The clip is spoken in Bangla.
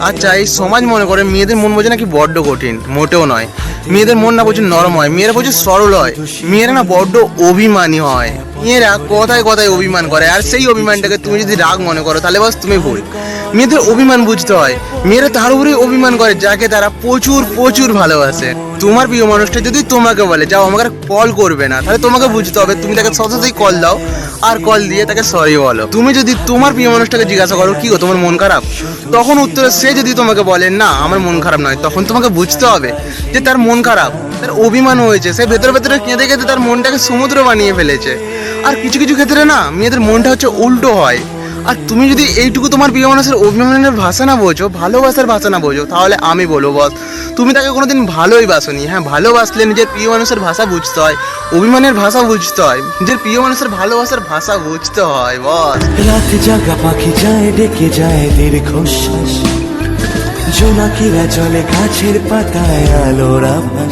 আচ্ছা, এই সমাজ মনে করে মেয়েদের মন বোঝা নাকি বড্ড কঠিন। মোটেও নয়। মেয়েদের মন না প্রচুর নরম হয়, মেয়েরা প্রচুর সরল হয়। মেয়েরা না বড্ড অভিমানী হয়। মেয়েরা কথায় কথায় অভিমান করে, আর সেই অভিমানটাকে তুমি যদি রাগ মনে করো তাহলে বাস তুমি ভুল। মেয়েদের অভিমান বুঝতে হয়। মেয়েরা তার উপরে অভিমান করে যাকে তারা প্রচুর প্রচুর ভালোবাসে। তোমার প্রিয় মানুষটা যদি তোমাকে বলে যাও আমাকে কল করবে না, তাহলে তোমাকে বুঝতে হবে তুমি তাকে সততই কল দাও, আর কল দিয়ে তাকে সরি বলো। তুমি যদি তোমার প্রিয় মানুষটাকে জিজ্ঞাসা করো কি গো তোমার মন খারাপ, তখন উত্তরে সে যদি তোমাকে বলে না আমার মন খারাপ নয়, তখন তোমাকে বুঝতে হবে যে তার মন খারাপ, তার অভিমান হয়েছে। সে ভেতরে ভেতরে কেঁদে কেঁদে তার মনটাকে সমুদ্র বানিয়ে ফেলেছে। আর কিছু কিছু ক্ষেত্রে না মেয়েদের মনটা হচ্ছে উল্টো হয়। আর তুমি যদি এইটুকু তোমার প্রিয় মানুষের অভিমানের ভাষা না বোঝো, ভালোবাসার ভাষা না বোঝো, তাহলে আমি বলবো বস তুমি তাকে কোনোদিন ভালোই বাসোনি। হ্যাঁ, ভালোবাসলে নিজের প্রিয় মানুষের ভাষা বুঝতে হয়, অভিমানের ভাষা বুঝতে হয়, নিজের প্রিয় মানুষের ভালোবাসার ভাষা বুঝতে হয় বস। রাত জাগা পাখি যায় ডেকে যায় দীর্ঘশ্বাস, জোনাকিরা জলে গাছের পাতায় আলোরা